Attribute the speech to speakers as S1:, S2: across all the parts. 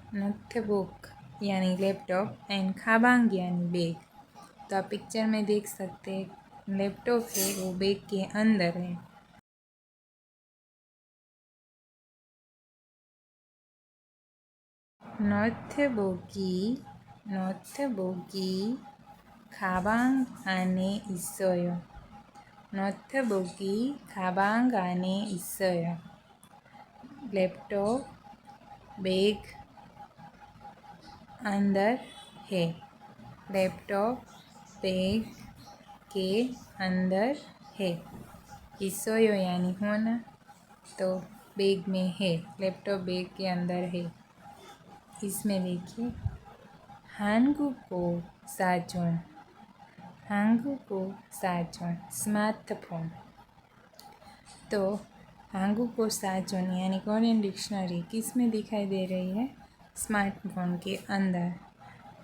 S1: Notebook यानी laptop and खाबांग यानी bag. तो आप पिक्चर में देख सकते हैं लैपटॉप है वो बैग के अंदर है। नोटबुकी खाबांग आने 있어요. नोटबुकी खाबांग आने 있어요. लैपटॉप बैग अंदर है। लैपटॉप बैग के अंदर है। 있어요 यानी होना, तो बैग में है, लैपटॉप बैग के अंदर है। इसमें देखिए 한국어 사전, 한국어 사전 स्मार्टफोन। तो 한국어 साजन यानी कोरियन डिक्शनरी किस में दिखाई दे रही है? स्मार्टफोन के अंदर।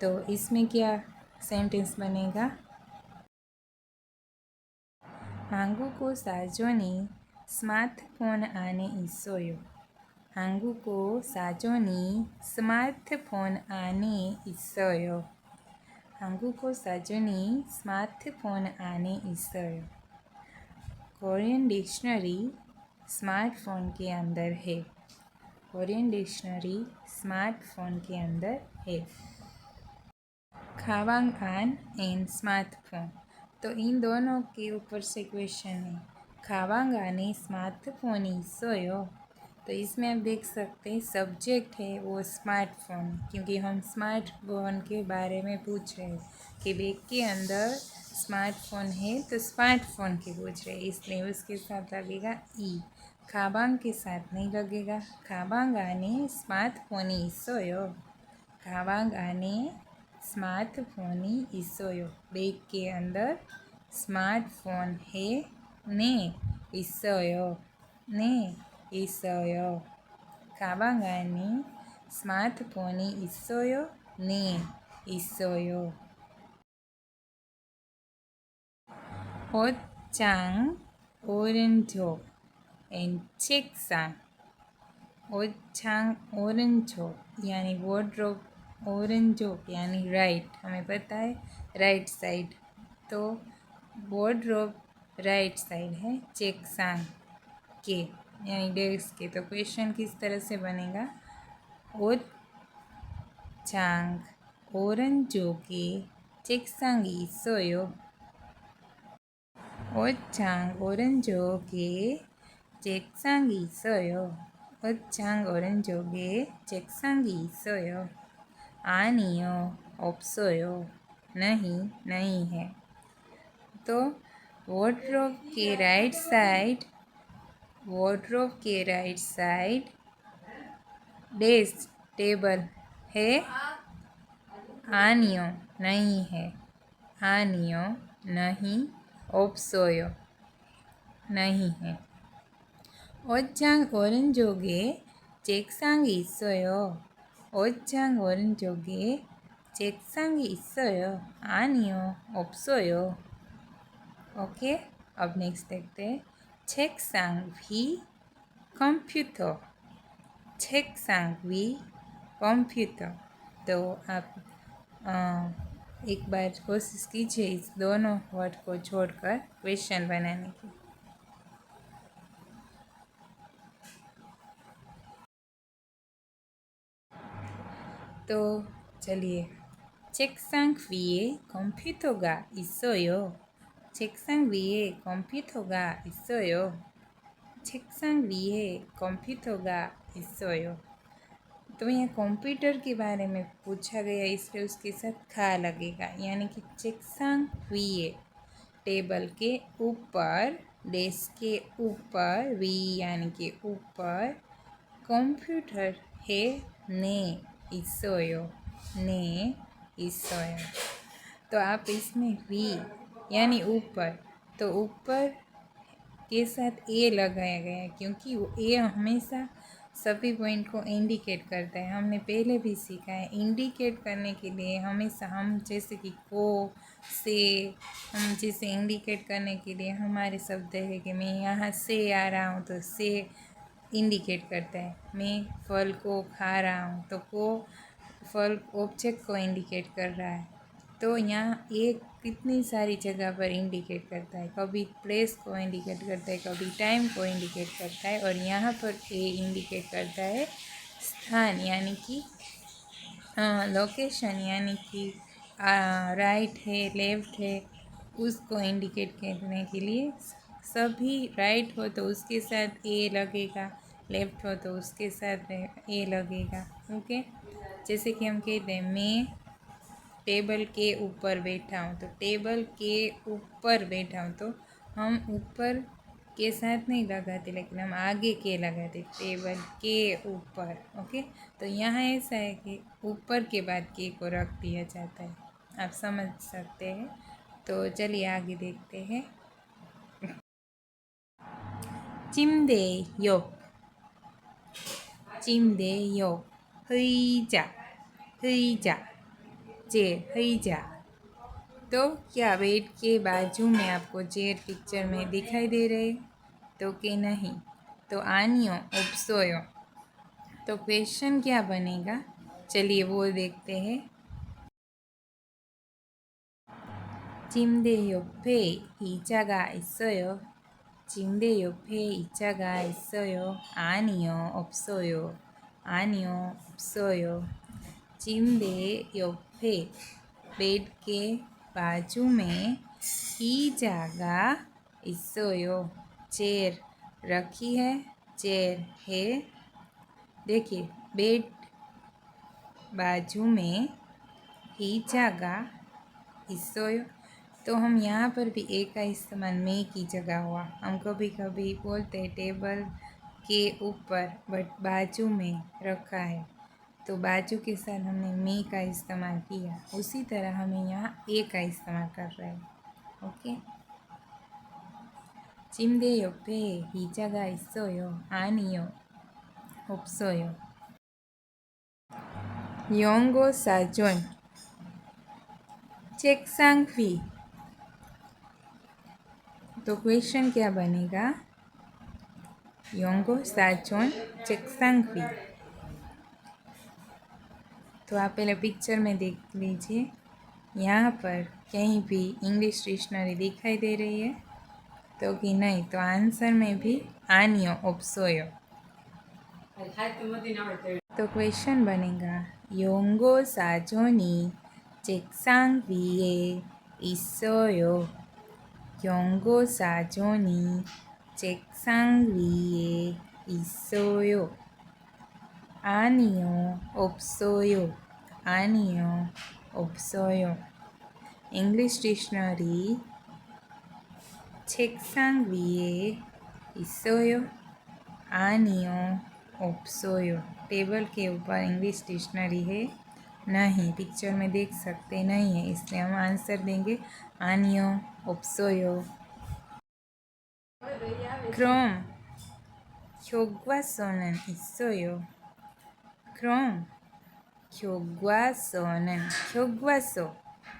S1: तो इसमें क्या सेंटेंस बनेगा? 한국어 사전이 스마트폰 안에 있어요. 한국어 사전이 스마트폰 안에 있어요. 한국어 사전이 स्मार्टफोन आने 있어요। कोरियन डिक्शनरी स्मार्टफोन के अंदर है। कोरियन डिक्शनरी स्मार्टफोन के अंदर है। खाबांग आन एंड स्मार्टफोन, तो इन दोनों के ऊपर से क्वेश्चन है। खाबांग आने स्मार्टफोन 있어요, तो इसमें आप देख सकते हैं सब्जेक्ट है वो स्मार्टफोन, क्योंकि हम स्मार्टफोन के बारे में पूछ रहे हैं कि बैग के अंदर स्मार्टफोन है, तो स्मार्टफोन के पूछ रहे हैं, इसलिए उसके साथ लगेगा ई। खाबांग के साथ नहीं लगेगा। खाबांग आने स्मार्टफोन 있어요। खाबांग आने स्मार्टफोन 있어요, बैग के अंदर स्मार्टफोन है ने 있어요, ने 있어요। 가방 안에 스마트폰이 있어요? 네, 있어요. 옷장 오른쪽 and 책상। 옷장 오른쪽 यानी वॉर्डरोब ओरेंजोक यानी राइट, हमें पता है राइट साइड, तो वॉर्डरोब राइट साइड है, 책상 के यानी डेस्क के। तो क्वेश्चन किस तरह से बनेगा? 옷장 오른쪽에 책상이 있어요. 옷장 오른쪽에 책상이 있어요. 옷장 오른쪽에 책상이 있어요. 아니요, 없어요. नहीं, नहीं है। तो वॉर्डरोब के राइट साइड डेस्क टेबल है। आनियो नहीं है। आनियो नहीं, 없어요 नहीं है। 옷장 오른쪽에 책상이 있어요. 옷장 오른쪽에 책상이 있어요. 아니요, 없어요। ओके, अब नेक्स्ट देखते हैं। 책상 위 कंप्यूटर। 책상 위 कंप्यूटर। तो आप एक बार कोशिश कीजिए इस दोनों वर्ड को छोड़कर क्वेश्चन बनाने की। तो चलिए, 책상 위에 컴퓨터가 있어요. 책상 위에 컴퓨터가 있어요. 책상 위에 컴퓨터가 있어요। तो यहाँ कंप्यूटर के बारे में पूछा गया, इसलिए उसके साथ खा लगेगा, यानी कि 책상 위에 टेबल के ऊपर, डेस्क के ऊपर, वी यानी कि ऊपर, कंप्यूटर है ने 있어요, ने 있어요। तो आप इसमें वी यानी ऊपर, तो ऊपर के साथ ए लगाया गया है, क्योंकि वो ए हमेशा सभी पॉइंट को इंडिकेट करता है। हमने पहले भी सीखा है, इंडिकेट करने के लिए हमेशा हम जैसे कि को से, हम जैसे इंडिकेट करने के लिए हमारे शब्द है कि मैं यहाँ से आ रहा हूँ, तो से इंडिकेट करता है। मैं फल को खा रहा हूँ तो को फल ऑब्जेक्ट को इंडिकेट कर रहा है। तो यहाँ एक कितनी सारी जगह पर इंडिकेट करता है, कभी प्लेस को इंडिकेट करता है, कभी टाइम को इंडिकेट करता है, और यहाँ पर ए इंडिकेट करता है स्थान यानी कि लोकेशन, यानी कि राइट है लेफ़्ट है उसको इंडिकेट करने के लिए सभी राइट हो तो उसके साथ ए लगेगा, लेफ़्ट हो तो उसके साथ ए लगेगा। ओके, जैसे कि हम कहते हैं मैं टेबल के ऊपर बैठा हूँ, तो टेबल के ऊपर बैठा हूँ तो हम ऊपर के साथ नहीं लगाते, लेकिन हम आगे के लगाते, टेबल के ऊपर। ओके, तो यहाँ ऐसा है कि ऊपर के बाद के को रख दिया जाता है, आप समझ सकते हैं। तो चलिए आगे देखते हैं। 침대 옆, 침대 옆, 의자, 의자, चेयर, 의자। तो क्या बेड के बाजू में आपको चेयर पिक्चर में दिखाई दे रहे, तो कि नहीं? तो आनियो उपसोयो। तो क्वेश्चन क्या बनेगा, चलिए वो देखते हैं। 침대 옆에 의자가 있어요. 침대 옆에 의자가 있어요. 아니요, 없어요. 아니요, 없어요. 침대 옆에 बेड के बाजू में ईजागा 있어요। चेयर रखी है, चेयर है। देखिए बेड बाजू में ईजागा 있어요, तो हम यहाँ पर भी ए का इस्तेमाल में की जगह हुआ। हम कभी कभी बोलते हैं टेबल के ऊपर बट बाजू में रखा है, तो बाजू के साथ हमने मी का इस्तेमाल किया, उसी तरह हमें यहाँ ए का इस्तेमाल कर रहे हैं। ओके, 침대 옆에 의자가 있어요. 아니요, 없어요. 연고 사전, 책상 위। तो क्वेश्चन क्या बनेगा, योंगो साचोन चेक्सांग वी। तो आप पहले पिक्चर में देख लीजिए, यहाँ पर कहीं भी इंग्लिश डिक्शनरी दिखाई दे रही है, तो कि नहीं? तो आंसर में भी आनियो ओप्सोयो। तो क्वेश्चन बनेगा, योंगो साजोनी चेक्सांग 위에 있어요. योंगो साजोनी चेक्सांग 위에 있어요. 아니요, 없어요. 아니요, 없어요. English dictionary 책상 위에 있어요. 아니요, 없어요। टेबल के ऊपर इंग्लिश डिक्शनरी है, नहीं, पिक्चर में देख सकते नहीं है, इसलिए हम आंसर देंगे आनियो 없어요। 그럼 교과서는 있어요. 그럼 교과서는, 교과서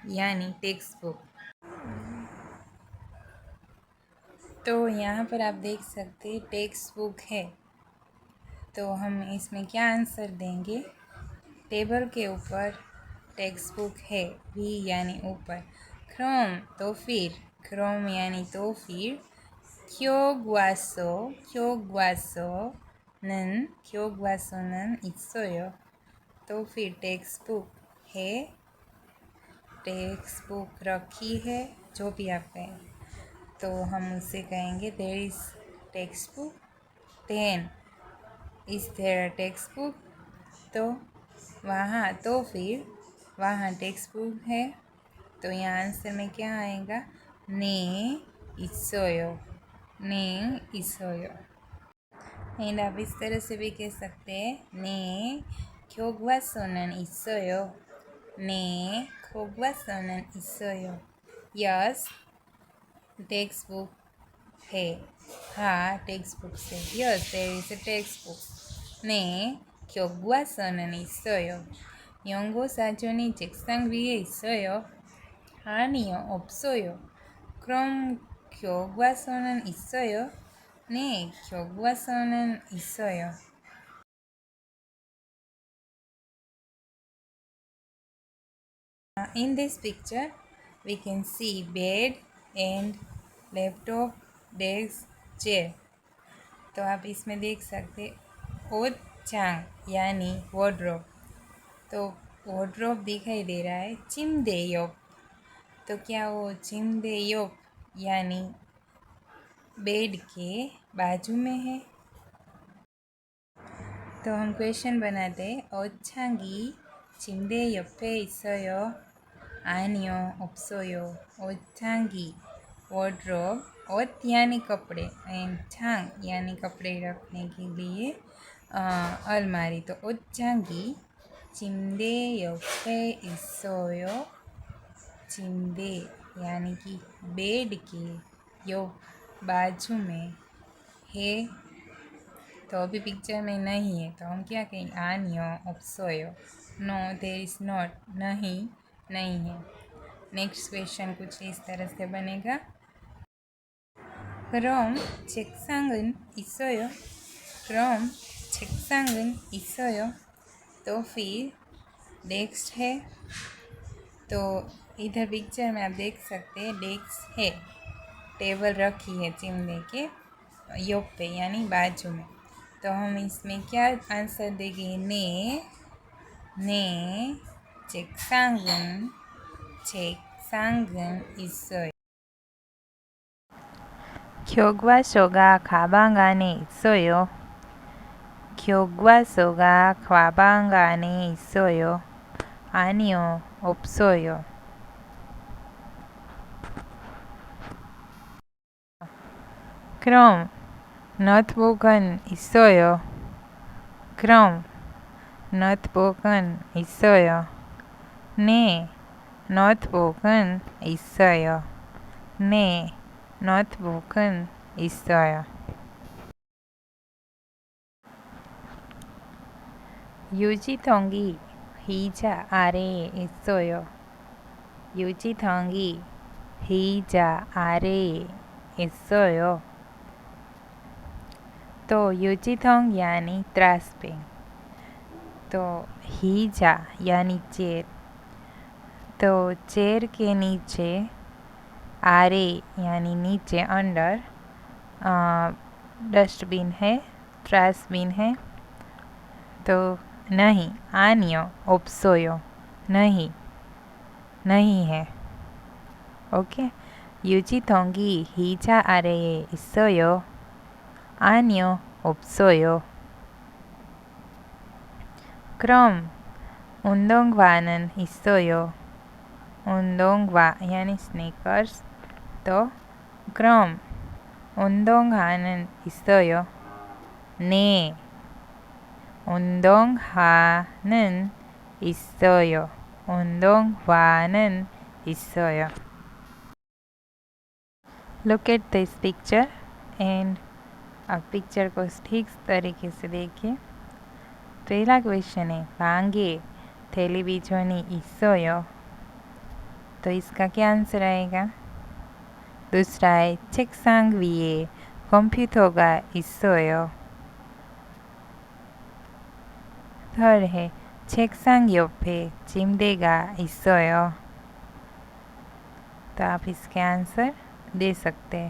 S1: यानी टेक्स्ट बुक। तो यहाँ पर आप देख सकते टेक्स्ट बुक है, तो हम इसमें क्या आंसर देंगे, टेबल के ऊपर टेक्स्ट बुक है, भी यानी ऊपर, क्रोम तो फिर, क्रोम यानी तो फिर, 교과서, 교과서는, 교과서는 있어요, तो फिर टेक्स्ट बुक है, टेक्स्ट बुक रखी है, जो भी आप कहें, तो हम उससे कहेंगे there is text book. Then is there text book, तो वहाँ, तो फिर वहाँ टेक्स्ट बुक है, तो यहाँ आंसर में क्या आएगा, ने 있어요, ने 있어요। एंड आप इस तरह से भी कह सकते हैं, ने 교과서는 있어요, ने 교과서는 있어요। यस, टेक्स्ट बुक है, हाँ टेक्स्ट बुक से, yes there is a text book. ने 교과서는 있어요. 연구사전이 책상 위에 있어요. 아니요, 없어요. 그럼 교과서는 있어요? 네, 교과서는 있어요. In this picture, we can see bed and laptop, desk, chair. तो आप इसमें देख सकते ओचांग यानी वार्डरोब। तो वार्डरोब दिखाई दे रहा है चिमदेयोप। तो क्या वो चिमदेयोप यानी बेड के बाजू में है? तो हम क्वेश्चन बनाते ओछांगी 침대 옆에 있어요. आनियो 없어요. ओछांगी वार्डरोब, ओत यानी कपड़े एंड छांग यानी कपड़े रखने के लिए अलमारी। तो ओछांगी 침대 옆에 있어요. 침대 यानी कि बेड के यो बाजू में है। तो अभी पिक्चर में नहीं है तो हम क्या कहेंगे आनियो ऑप्सोयो। नो देर इज़ नॉट, नहीं नहीं है। नेक्स्ट क्वेश्चन कुछ इस तरह से बनेगा 그럼 책상은 있어요? 그럼 책상은 있어요? तो फिर डेस्क है। तो इधर पिक्चर में आप देख सकते हैं डेस्क है, टेबल रखी है चिमने के योग पे यानी बाजू में। तो हम इसमें क्या आंसर देंगे ने 책상은 있어요. 교과서가 가방 안에 있어요. 교과서가 가방 안에 있어요. 아니요, 없어요. 그럼 노트북은 있어요. 그럼 노트북은 있어요. 네, 노트북은 있어요. 네, 노트북은 있어요. 유지통이 의자 아래에 있어요. 유지통이 의자 아래에 있어요. तो 유지통 यानी त्रासपिंग। तो हीजा यानी चेयर। तो चेयर के नीचे आरे यानी नीचे अंडर डस्टबिन है, ट्रासबिन है। तो नहीं आनियो ओप्सोयो, नहीं नहीं है। ओके, 유지통이 의자 아래에 있어요. 아니요, 없어요. 그럼 운동화는 있어요. 운동화 यानी 스니커스। तो 그럼 운동화는 있어요. 네, 운동화는 있어요. 운동화는 있어요. Look at this picture and अब पिक्चर को ठीक तरीके से देखिए। पहला क्वेश्चन है 방에 텔레비전이 있어요। तो इसका क्या आंसर आएगा? दूसरा है 책상 위에 컴퓨터가 있어요। थर्ड है 책상 옆에 침대가 있어요। तो आप इसके आंसर दे सकते हैं।